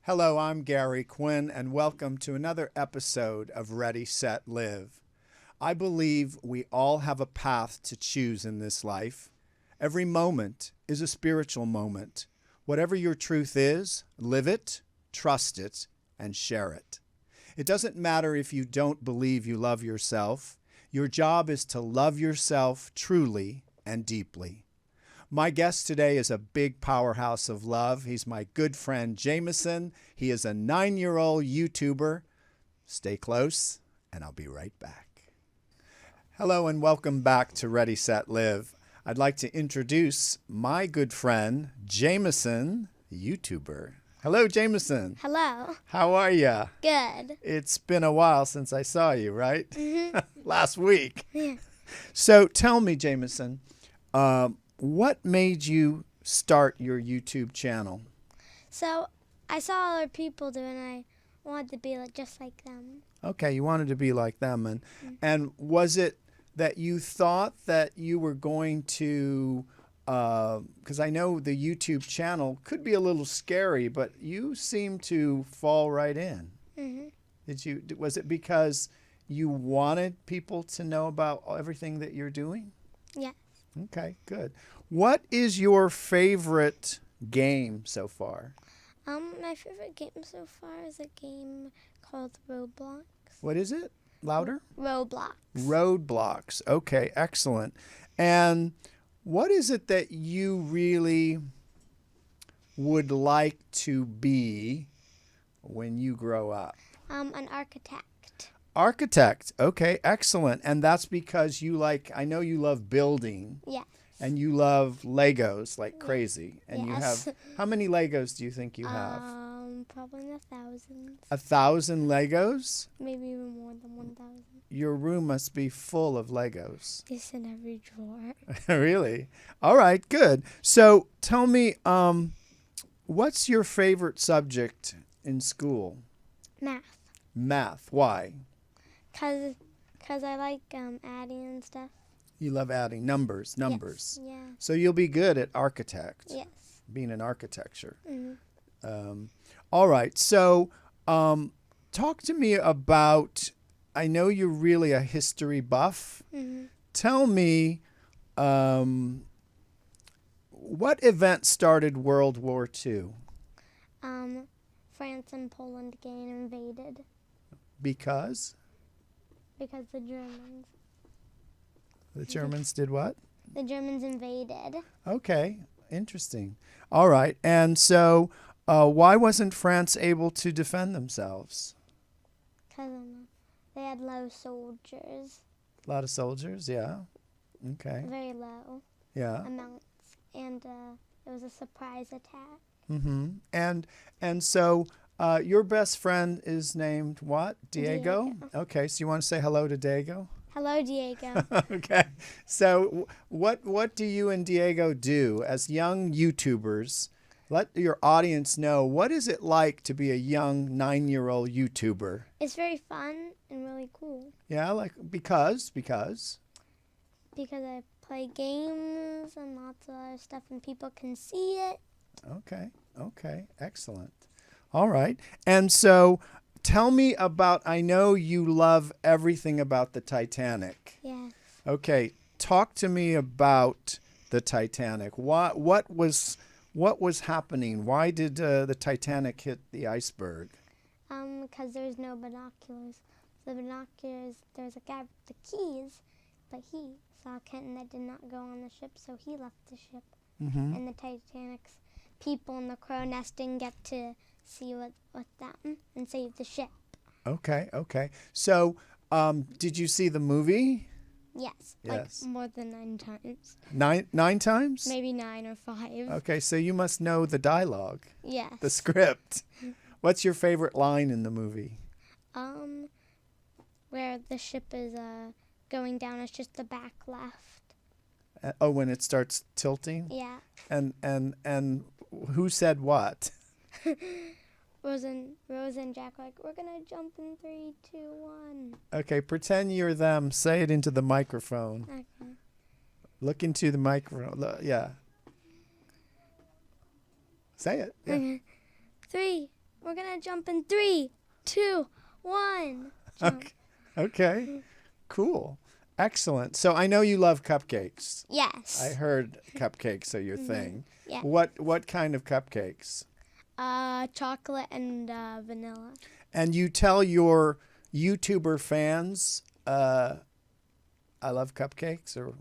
Hello, I'm Gary Quinn, and welcome to another episode of Ready, Set, Live. I believe we all have a path to choose in this life. Every moment is a spiritual moment. Whatever your truth is, live it, trust it, and share it. It doesn't matter if you don't believe you love yourself. Your job is to love yourself truly and deeply. My guest today is a big powerhouse of love. He's my good friend, Jameson. He is a 9-year-old YouTuber. Stay close, and I'll be right back. Hello, and welcome back to Ready, Set, Live. I'd like to introduce my good friend, Jameson, YouTuber. Hello, Jameson. Hello. How are you? Good. It's been a while since I saw you, right? Mm-hmm. Last week. Yeah. So tell me, Jameson, what made you start your YouTube channel? So I saw other people do it, and I wanted to be just like them. Okay, you wanted to be like them. And was it that you thought that you were going to, because I know the YouTube channel could be a little scary, but you seem to fall right in. Mm-hmm. Was it because you wanted people to know about everything that you're doing? Yeah. Okay, good. What is your favorite game so far? My favorite game so far is a game called Roblox. What is it? Louder? Roblox. Roadblocks. Okay, excellent. And what is it that you really would like to be when you grow up? An architect. Architect. Okay, excellent. And that's because I know you love building. Yeah. And you love Legos like crazy. And Yes. you have, how many Legos do you think you have? Probably in the thousands. 1,000 Legos? Maybe even more than 1,000. Your room must be full of Legos. It's in every drawer. Really? All right, good. So tell me, what's your favorite subject in school? Math. Math. Why? Cause I like adding and stuff. You love adding numbers. Yes. Yeah. So you'll be good at architect. Yes. Being in architecture. Mm-hmm. All right. So talk to me about, I know you're really a history buff. Mm-hmm. Tell me, what event started World War II? France and Poland getting invaded. Because? Because the Germans. The Germans did what? The Germans invaded. Okay, interesting. All right. And so why wasn't France able to defend themselves? Because they had low soldiers. A lot of soldiers, yeah. Okay. Very low Yeah. amounts. And it was a surprise attack. Mm-hmm. And so your best friend is named what? Diego? Okay, so you want to say hello to Diego? Hello, Diego. Okay. So what do you and Diego do as young YouTubers? Let your audience know, what is it like to be a young 9-year-old YouTuber? It's very fun and really cool. Yeah, because? Because I play games and lots of other stuff and people can see it. Okay, excellent. All right. And so tell me about, I know you love everything about the Titanic. Yes. Okay, talk to me about the Titanic. What was happening? Why did the Titanic hit the iceberg? Because there's no binoculars. The binoculars, there's a guy with the keys, but he saw a Kenton that did not go on the ship, so he left the ship. Mm-hmm. And the Titanic's people in the crow nest didn't get to see with them and save the ship. Okay. So, did you see the movie? Yes. Yes. Like more than 9 times. Nine times? Maybe 9 or 5. Okay, so you must know the dialogue, Yes. the script. What's your favorite line in the movie? Where the ship is going down, it's just the back left. When it starts tilting? Yeah. And who said what? Rose and Jack we're gonna jump in 3, 2, 1. Okay, pretend you're them. Say it into the microphone. Okay. Look into the microphone. Yeah. Say it. Yeah. Okay. 3, We're going to jump in 3, 2, 1. Jump. Okay. Cool. Excellent. So I know you love cupcakes. Yes. I heard cupcakes are your thing. Yeah. What kind of cupcakes? Chocolate and vanilla. And you tell your YouTuber fans, I love cupcakes, or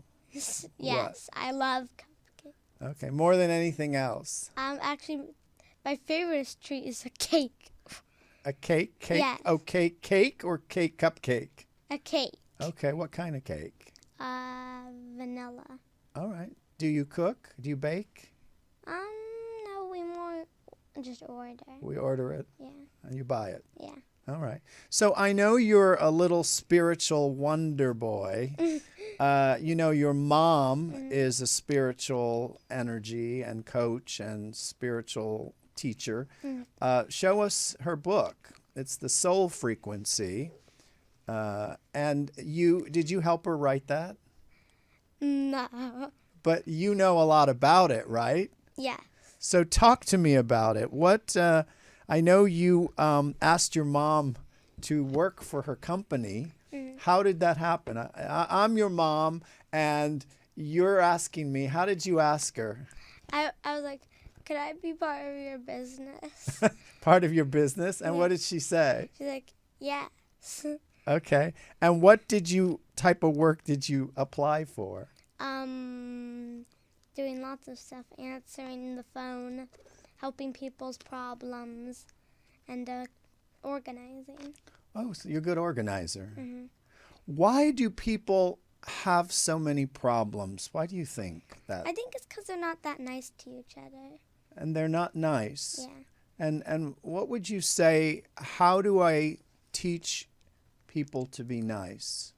Yes, I love cupcakes. okay, more than anything else. Actually, my favorite treat is a cake. A cake? Yes. Oh, cake or cupcake? A cake. Okay, what kind of cake? Vanilla. All right. Do you cook? Do you bake? No, we more just order. We order it. Yeah. And you buy it. Yeah. All right. So I know you're a little spiritual wonder boy. Your mom is a spiritual energy and coach and spiritual teacher. Show us her book. It's The Soul Frequency. And did you help her write that? No. But you know a lot about it, right? Yeah. So talk to me about it. I know you asked your mom to work for her company. How did that happen? I'm your mom, and you're asking me. How did you ask her? I was like, could I be part of your business? Part of your business? And Yeah. what did she say? She's like, yes. Okay. And what type of work did you apply for? Doing lots of stuff, answering the phone, helping people's problems, and organizing. Oh, so you're a good organizer. Mm-hmm. Why do people have so many problems? Why do you think that? I think it's because they're not that nice to each other. And they're not nice. Yeah. And what would you say, how do I teach people to be nice?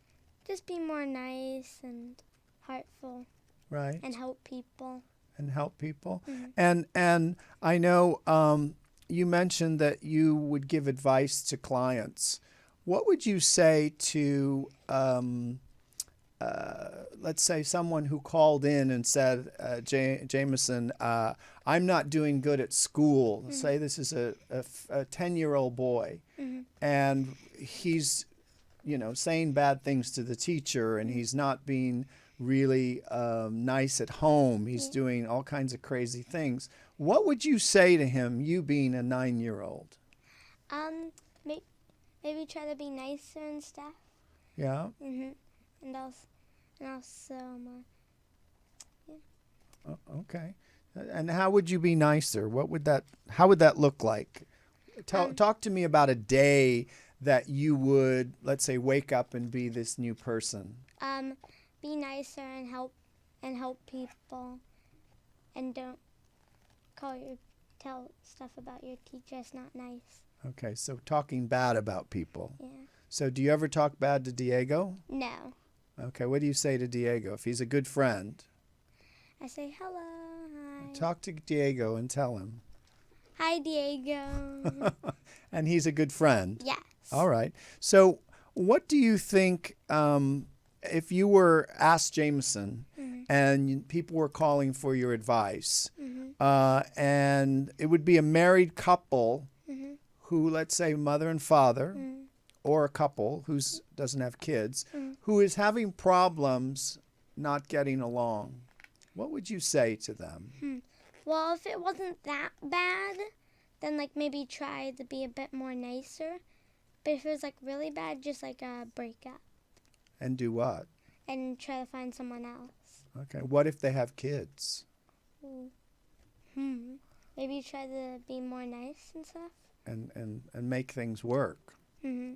Just be more nice and heartful Right? and help people. And help people. Mhm. And I know you mentioned that you would give advice to clients. What would you say to, let's say, someone who called in and said, Jameson, I'm not doing good at school. Say this is a 10-year-old boy, and he's, saying bad things to the teacher, and he's not being really nice at home. He's doing all kinds of crazy things. What would you say to him, you being a 9-year-old? Maybe try to be nicer and stuff. Yeah? And also, Okay. And how would you be nicer? How would that look like? Talk to me about a day that you would, let's say, wake up and be this new person. Be nicer and help people, and don't tell stuff about your teacher. It's not nice. Okay, so talking bad about people. Yeah. So do you ever talk bad to Diego? No. Okay, what do you say to Diego if he's a good friend? I say hello. Hi. Talk to Diego and tell him. Hi, Diego. And he's a good friend. Yes. All right. So what do you think, if you were asked Jameson and people were calling for your advice, and it would be a married couple who, let's say, mother and father, or a couple who doesn't have kids, who is having problems not getting along, what would you say to them? Well, if it wasn't that bad, then maybe try to be a bit more nicer. But if it was really bad, just break up And do what? and try to find someone else. Okay. What if they have kids? Maybe try to be more nice and stuff. And make things work. Mm-hmm.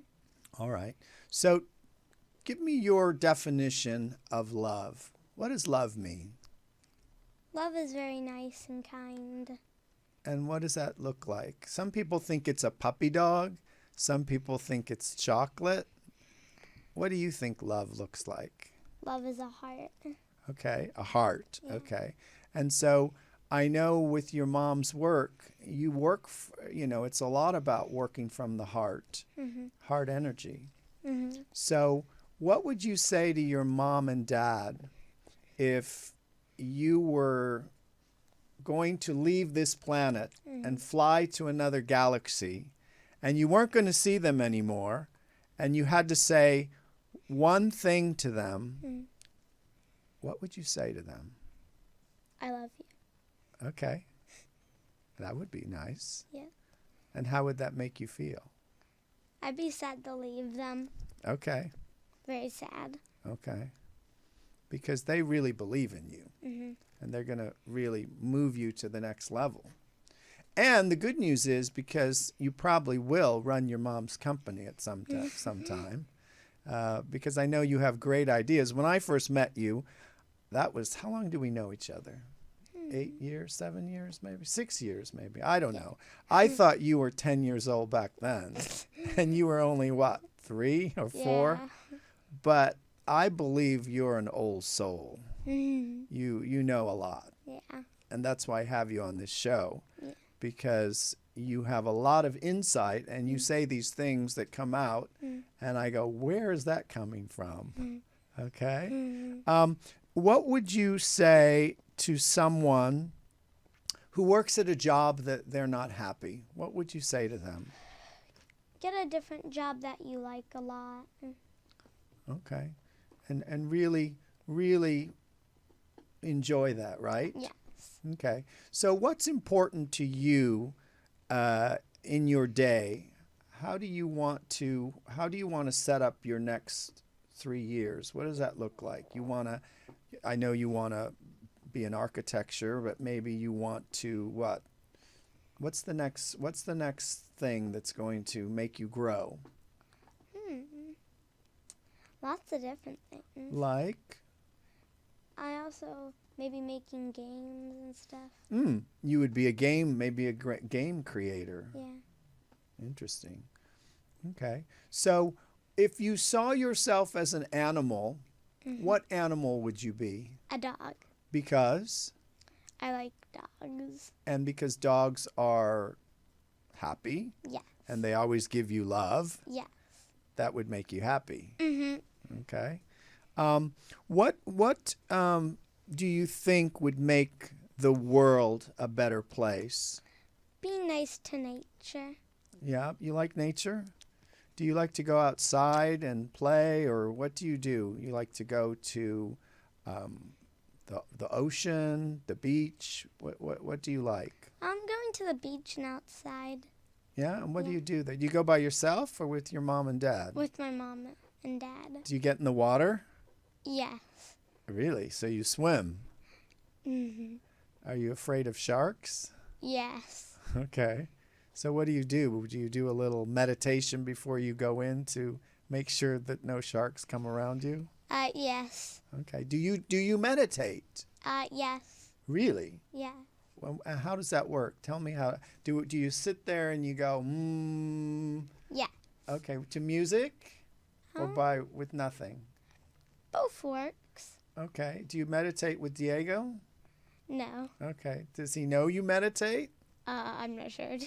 All right. So give me your definition of love. What does love mean? Love is very nice and kind. And what does that look like? Some people think it's a puppy dog. Some people think it's chocolate. What do you think love looks like? Love is a heart. Okay, a heart. Yeah. Okay. And so I know with your mom's work, you work, it's a lot about working from the heart, heart energy. So what would you say to your mom and dad if you were going to leave this planet and fly to another galaxy, and you weren't going to see them anymore, and you had to say one thing to them, what would you say to them? I love you. Okay. That would be nice. Yeah. And how would that make you feel? I'd be sad to leave them. Okay. Very sad. Okay. Because they really believe in you. And they're going to really move you to the next level. And the good news is, because you probably will run your mom's company at some time, because I know you have great ideas. When I first met you, that was, how long do we know each other? 8 years, 7 years, maybe 6 years, maybe. I don't know. I thought you were 10 years old back then, and you were only, what, 3 or 4? Yeah. But I believe you're an old soul. You know a lot. Yeah. And that's why I have you on this show, Yeah. because you have a lot of insight, and you say these things that come out, and I go, where is that coming from? Okay? What would you say to someone who works at a job that they're not happy? What would you say to them? Get a different job that you like a lot. Okay. And really, really enjoy that, right? Yes. Okay. So what's important to you in your day? How do you want to set up your next 3 years? What does that look like? I know you want to be in architecture, but maybe you want to what? What's the next thing that's going to make you grow? Lots of different things. Like? I also maybe making games and stuff. You would be maybe a great game creator. Yeah. Interesting. Okay. So if you saw yourself as an animal, what animal would you be? A dog. Because? I like dogs. And because dogs are happy? Yes. And they always give you love? Yes. That would make you happy. Okay. What do you think would make the world a better place? Be nice to nature. Yeah, you like nature? Do you like to go outside and play, or what do? You like to go to the ocean, the beach? What do you like? I'm going to the beach and outside. Yeah, and what do you do there? Do you go by yourself or with your mom and dad? With my mom and dad. Do you get in the water? Yes. Really? So you swim? Are you afraid of sharks? Yes. Okay. So what do you do? Do you do a little meditation before you go in to make sure that no sharks come around you? Yes. Okay. Do you meditate? Yes. Really? Yeah. Well, how does that work? Tell me how. Do you sit there and you go, Yeah. Okay, to music? Or with nothing? Both works. Okay. Do you meditate with Diego? No. Okay. Does he know you meditate? I'm not sure.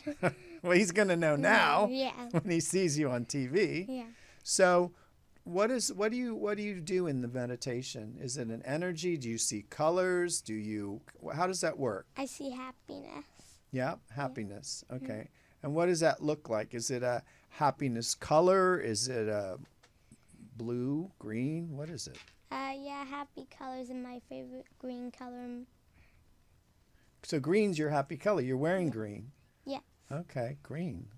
Well, he's going to know now Yeah. when he sees you on TV. Yeah. So what do you do in the meditation? Is it an energy? Do you see colors? How does that work? I see happiness. Yeah, happiness. Okay. And what does that look like? Is it a happiness color? Is it a blue, green? What is it? Yeah, happy colors and my favorite green color. So green's your happy color. You're wearing green. Yeah. Okay, green.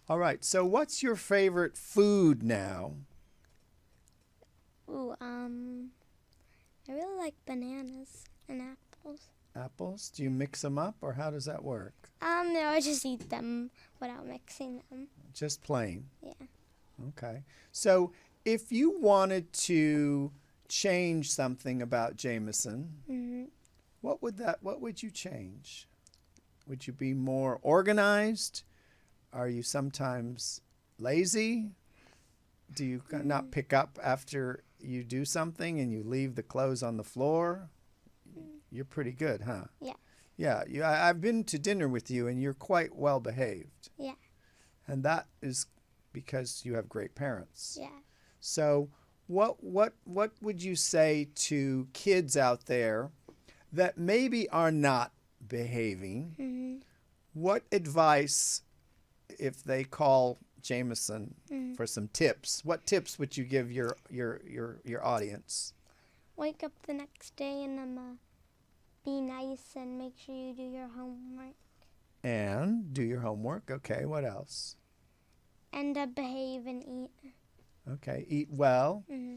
All right. So what's your favorite food now? Ooh, I really like bananas and apples. Apples? Do you mix them up, or how does that work? No, I just eat them without mixing them. Just plain. Yeah. Okay. So if you wanted to change something about Jameson, what would you change? Would you be more organized? Are you sometimes lazy? Do you not pick up after you do something and you leave the clothes on the floor? You're pretty good, huh? Yeah. Yeah. I've been to dinner with you, and you're quite well behaved. Yeah. And that is because you have great parents. Yeah. So what would you say to kids out there that maybe are not behaving. Mm-hmm. What advice, if they call Jameson for some tips, what tips would you give your audience? Wake up the next day and be nice and make sure you do your homework. And do your homework. Okay, what else? And behave and eat. Okay, eat well. Mm-hmm.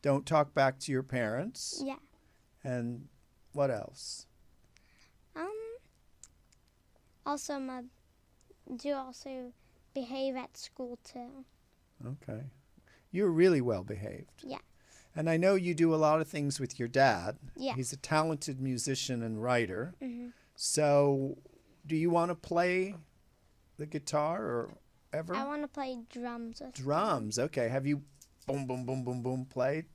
Don't talk back to your parents. Yeah. And what else? Also, behave at school too. Okay. You're really well behaved. Yeah. And I know you do a lot of things with your dad. Yeah. He's a talented musician and writer. Mm-hmm. So, do you want to play the guitar or ever? I want to play drums with Drums. Okay. Have you boom, boom, boom, boom, boom played?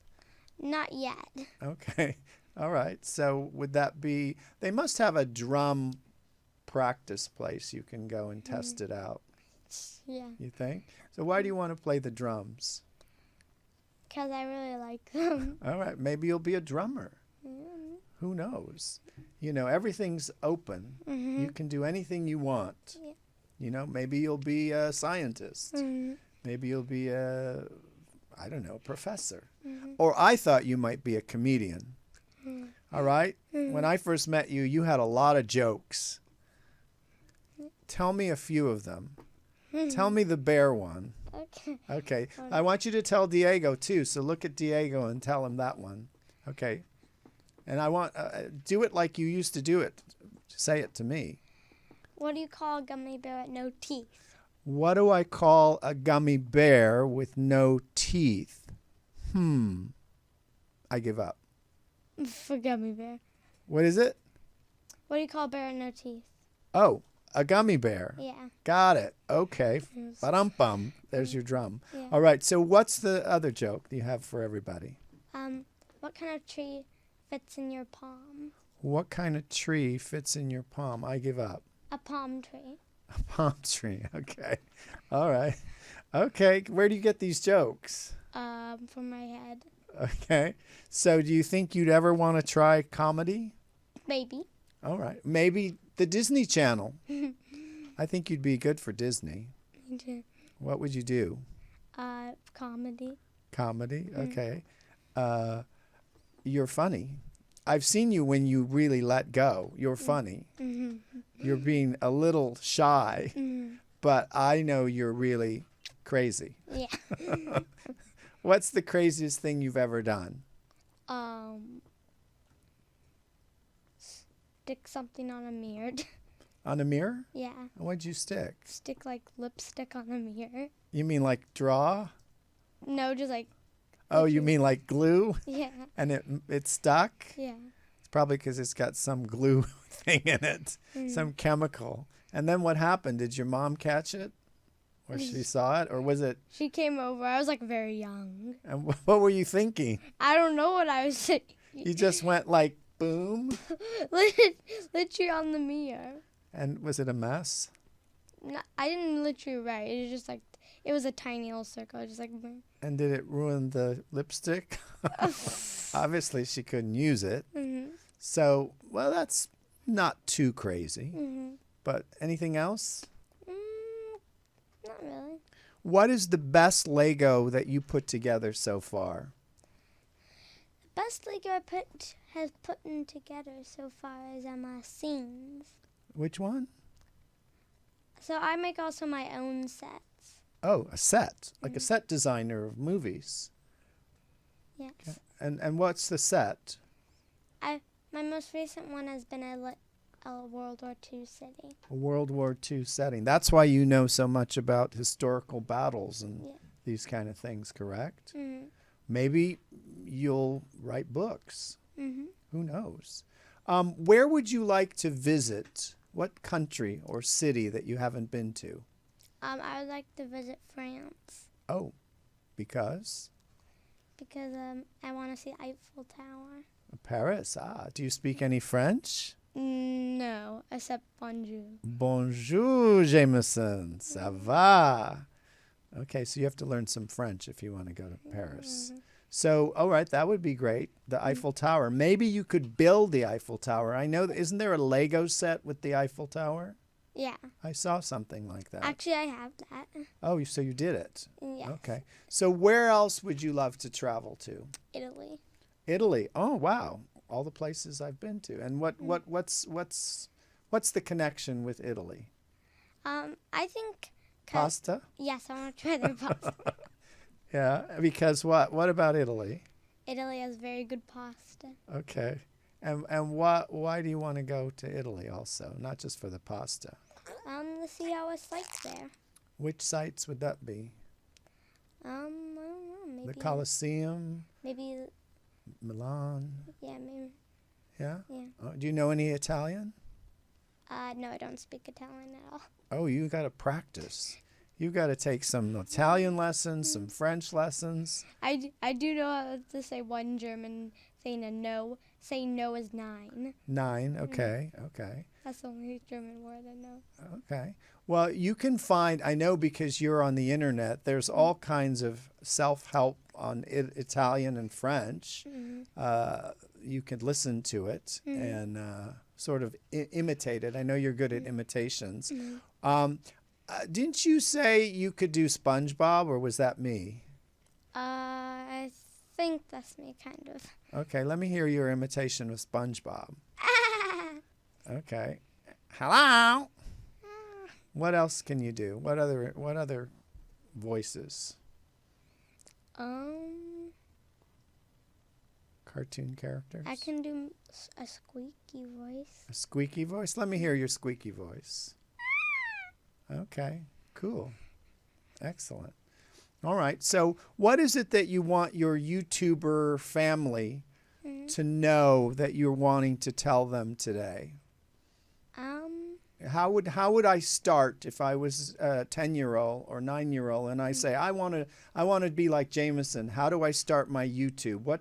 Not yet. Okay. All right. So, would that be, they must have a drum practice place you can go and test it out. Yeah. You think? So, why do you want to play the drums? Because I really like them. All right. Maybe you'll be a drummer. Mm-hmm. Who knows? You know, everything's open. Mm-hmm. You can do anything you want. Yeah. You know, maybe you'll be a scientist. Mm-hmm. Maybe you'll be I don't know, professor. Mm-hmm. Or I thought you might be a comedian. Mm-hmm. All right? Mm-hmm. When I first met you, you had a lot of jokes. Tell me a few of them. Tell me the bear one. Okay. Okay. I want you to tell Diego, too. So look at Diego and tell him that one. Okay. And I want, do it like you used to do it. Say it to me. What do you call a gummy bear with no teeth? What do I call a gummy bear with no teeth? I give up. For gummy bear. What is it? What do you call a bear with no teeth? Oh, a gummy bear. Yeah. Got it. Okay. Yes. Ba-dum-bum. There's your drum. Yeah. All right. So what's the other joke you have for everybody? What kind of tree fits in your palm? What kind of tree fits in your palm? I give up. A palm tree. A palm tree. Okay. All right. Okay. Where do you get these jokes? From my head. Okay. So do you think you'd ever want to try comedy? Maybe. All right. Maybe the Disney Channel. I think you'd be good for Disney. Me too. What would you do? Comedy. Comedy? Okay. You're funny. I've seen you when you really let go. You're funny. Mm-hmm. You're being a little shy, but I know you're really crazy. Yeah. What's the craziest thing you've ever done? Stick something on a mirror. On a mirror? Yeah. What'd you stick? Stick like lipstick on a mirror. You mean like draw? No, just like. Oh, you mean like glue? Yeah. And it stuck? Yeah. It's probably because it's got some glue thing in it, some chemical. And then what happened? Did your mom catch it? Or she saw it? Or was it? She came over. I was like very young. And what were you thinking? I don't know what I was thinking. You just went like boom? Literally on the mirror. And was it a mess? No, I didn't literally write. It was just like, it was a tiny little circle. Just like. And did it ruin the lipstick? Obviously, she couldn't use it. Mm-hmm. So, well, that's not too crazy. Mm-hmm. But anything else? Not really. What is the best Lego that you put together so far? The best Lego I has put in together so far is scenes. Which one? So I make also my own sets. Oh, a set, like a set designer of movies. Yes. Okay. And what's the set? My most recent one has been a World War II city. A World War II setting. That's why you know so much about historical battles and these kind of things, correct? Mm-hmm. Maybe you'll write books. Mm-hmm. Who knows? Where would you like to visit? What country or city that you haven't been to? I would like to visit France. Oh, because? Because I want to see Eiffel Tower. Paris. Do you speak any French? No, except bonjour. Bonjour, Jameson. Ça va? Okay, so you have to learn some French if you want to go to Paris. So, all right, that would be great. The Eiffel Tower. Maybe you could build the Eiffel Tower. I know, isn't there a Lego set with the Eiffel Tower? Yeah. I saw something like that. Actually, I have that. Oh, so you did it? Yes. Okay. So where else would you love to travel to? Italy. Italy. Oh, wow. All the places I've been to. And what's the connection with Italy? I think. Pasta? Yes, I want to try their pasta. Yeah, because what? What about Italy? Italy has very good pasta. Okay. And why do you want to go to Italy also? Not just for the pasta. To see how it's like there. Which sites would that be? I don't know. Maybe. The Colosseum? Maybe. Milan? Yeah, maybe. Yeah? Yeah. Oh, do you know any Italian? No, I don't speak Italian at all. Oh, you got to practice. You got to take some Italian lessons, some French lessons. I do know how to say one German thing, a no. Saying no is 9. 9, okay, okay. That's the only German word I know. Okay. Well, you can find, I know because you're on the internet, there's all kinds of self-help on Italian and French. Mm-hmm. You can listen to it and sort of imitate it. I know you're good at imitations. Mm-hmm. Didn't you say you could do SpongeBob, or was that me? I think that's me, kind of. Okay, let me hear your imitation of SpongeBob. Okay. Hello. What else can you do? What other voices? Cartoon characters? I can do a squeaky voice. A squeaky voice? Let me hear your squeaky voice. Okay, cool. Excellent. All right. So what is it that you want your YouTuber family to know that you're wanting to tell them today? How would I start if I was a 10-year-old or 9-year-old and I say I want to be like Jameson? How do I start my YouTube? What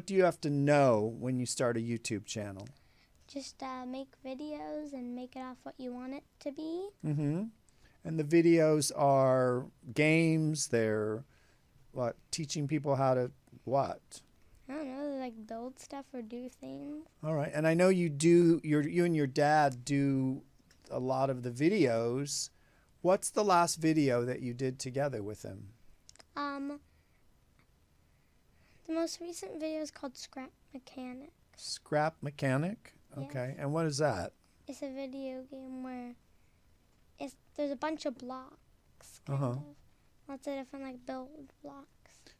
do you have to know when you start a YouTube channel? Just make videos and make it off what you want it to be. Mm-hmm. And the videos are games. They're teaching people how to what? I don't know, like build stuff or do things. All right. And I know you and your dad do a lot of the videos. What's the last video that you did together with him? The most recent video is called Scrap Mechanic. Scrap Mechanic? Okay. Yeah. And what is that? It's a video game where there's a bunch of blocks, kind of. Lots of different, like, build blocks.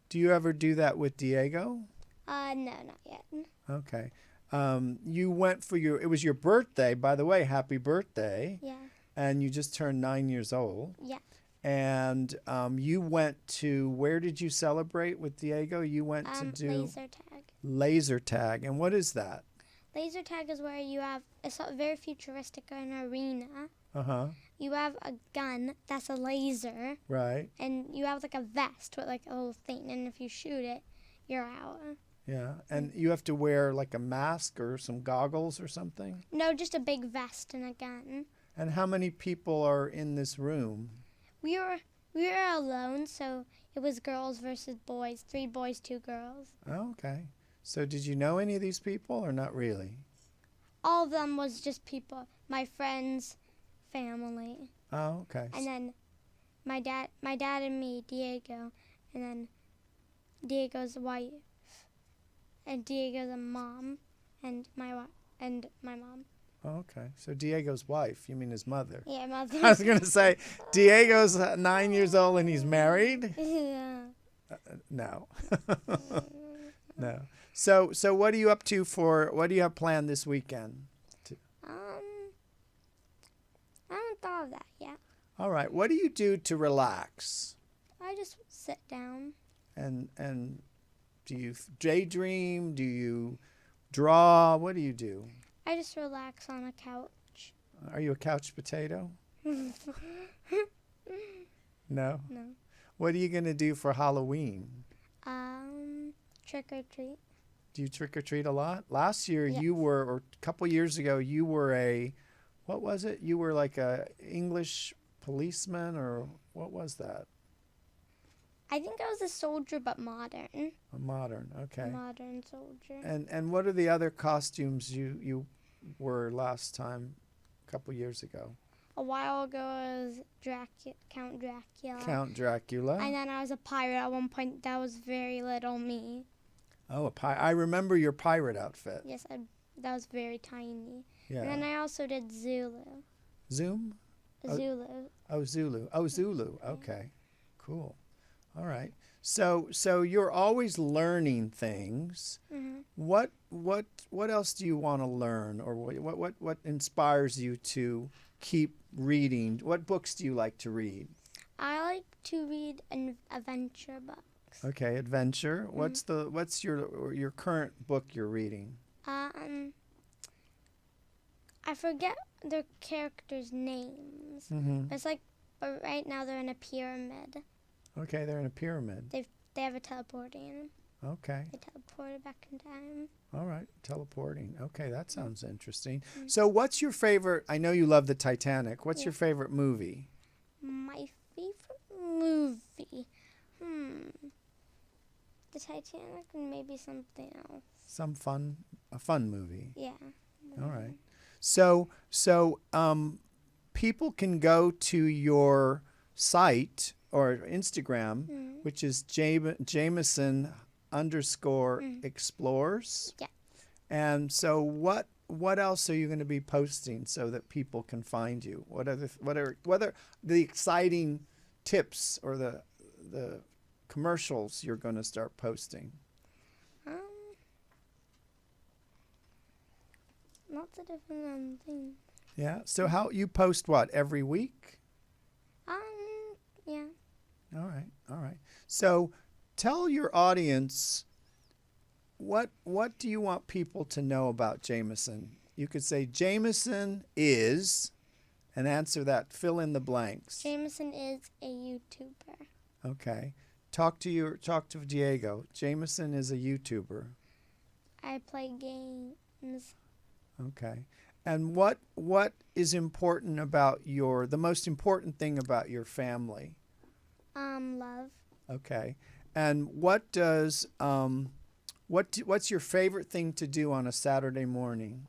Do you ever do that with Diego? No, not yet. Okay. You went for it was your birthday, by the way, happy birthday. Yeah. And you just turned 9 years old. Yeah. And you went to, where did you celebrate with Diego? You went to do laser tag. Laser tag. And what is that? Laser tag is where it's very futuristic, an arena. Uh-huh. You have a gun that's a laser. Right. And you have like a vest with like a little thing, and if you shoot it, you're out. Yeah. And you have to wear like a mask or some goggles or something? No, just a big vest and a gun. And how many people are in this room? We were alone, so it was girls versus boys. 3 boys, 2 girls. Oh, okay. So did you know any of these people or not really? All of them was just people, my friends, family. Oh, okay. And then my dad and me, Diego, and then Diego's wife, and Diego's mom, and my mom. Oh, okay. So Diego's wife, you mean his mother? Yeah, mother. I was going to say, Diego's 9 years old and he's married? Yeah. No. No. So what are you up to what do you have planned this weekend? I haven't thought of that yet. All right. What do you do to relax? I just sit down. And do you daydream? Do you draw? What do you do? I just relax on a couch. Are you a couch potato? No? No. What are you going to do for Halloween? Trick or treat. Do you trick or treat a lot? Last year Yes. or a couple years ago, you were what was it? You were like a English policeman, or what was that? I think I was a soldier, but modern. A modern, okay. Modern soldier. And what are the other costumes you were last time, a couple years ago? A while ago, I was Count Dracula. Count Dracula. And then I was a pirate at one point. That was very little me. Oh, I remember your pirate outfit. Yes, that was very tiny. Yeah. And then I also did Zulu. Zoom? Zulu. Oh, Zulu. Oh, Zulu. Okay. Cool. All right. So you're always learning things. Mm-hmm. What else do you want to learn, or what inspires you to keep reading? What books do you like to read? I like to read adventure books. Okay, adventure. What's your current book you're reading? I forget the characters' names. Mm-hmm. But right now they're in a pyramid. Okay, they're in a pyramid. They have a teleporting. Okay. They teleported back in time. All right, teleporting. Okay, that sounds interesting. Mm-hmm. So what's your favorite? I know you love the Titanic. What's your favorite movie? My favorite movie? The Titanic and maybe something else. A fun movie. Yeah. All right. So people can go to your site or Instagram, which is Jameson _ explores. Yeah. And so what else are you going to be posting so that people can find you? What are the exciting tips or the commercials you're going to start posting? Lots of different things. Yeah. So how you post what every week? Yeah. All right. So tell your audience what do you want people to know about Jameson? You could say Jameson is, and answer that. Fill in the blanks. Jameson is a YouTuber. Okay. Talk to Diego. Jameson is a YouTuber. I play games. Okay. And what is important about the most important thing about your family? Love. Okay. And what does what's your favorite thing to do on a Saturday morning?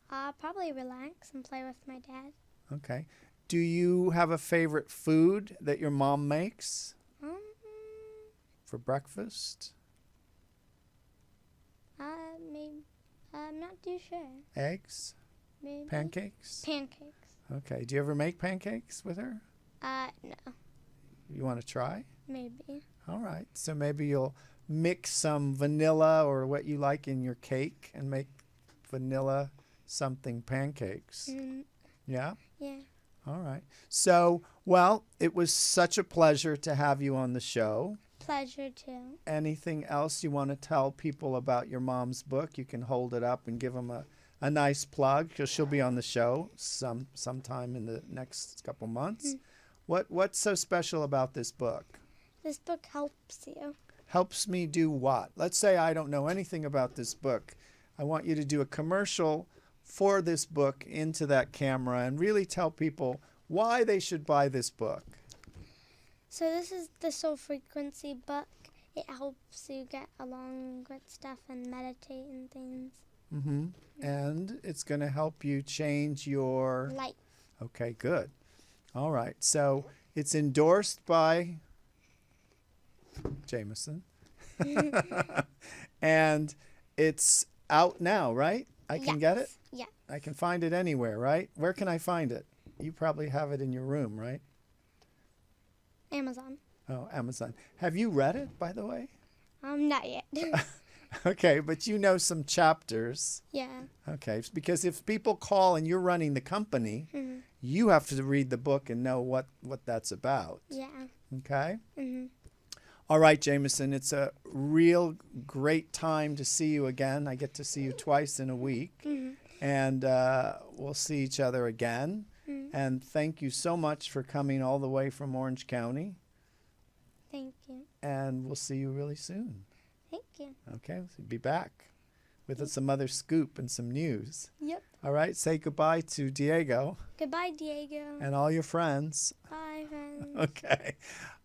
Probably relax and play with my dad. Okay. Do you have a favorite food that your mom makes for breakfast? Maybe. I'm not too sure. Eggs? Maybe. Pancakes? Pancakes. Okay. Do you ever make pancakes with her? No. You want to try? Maybe. All right. So maybe you'll mix some vanilla or what you like in your cake and make vanilla something pancakes. Yeah? Yeah. All right. So, well, it was such a pleasure to have you on the show. Pleasure too. Anything else you want to tell people about your mom's book? You can hold it up and give them a nice plug, because she'll be on the show sometime in the next couple months. What's so special about this book? This book helps you. Helps me do what? Let's say I don't know anything about this book. I want you to do a commercial for this book into that camera and really tell people why they should buy this book. So this is the Soul Frequency book. It helps you get along with stuff and meditate and things. Mm-hmm. And it's going to help you change your life. Okay, good. All right. So it's endorsed by Jameson. And it's out now, right? I can get it? Yeah. I can find it anywhere, right? Where can I find it? You probably have it in your room, right? Amazon. Oh, Amazon. Have you read it, by the way? Not yet. Okay, but you know some chapters. Yeah. Okay, because if people call and you're running the company, you have to read the book and know what that's about. Yeah. Okay? All right, Jameson, it's a real great time to see you again. I get to see you twice in a week. And we'll see each other again. And thank you so much for coming all the way from Orange County. Thank you. And we'll see you really soon. Thank you. Okay, we'll be back with some other scoop and some news. Yep. All right, say goodbye to Diego. Goodbye, Diego. And all your friends. Bye, friends. Okay.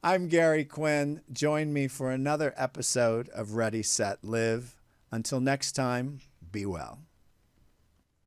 I'm Gary Quinn. Join me for another episode of Ready, Set, Live. Until next time, be well.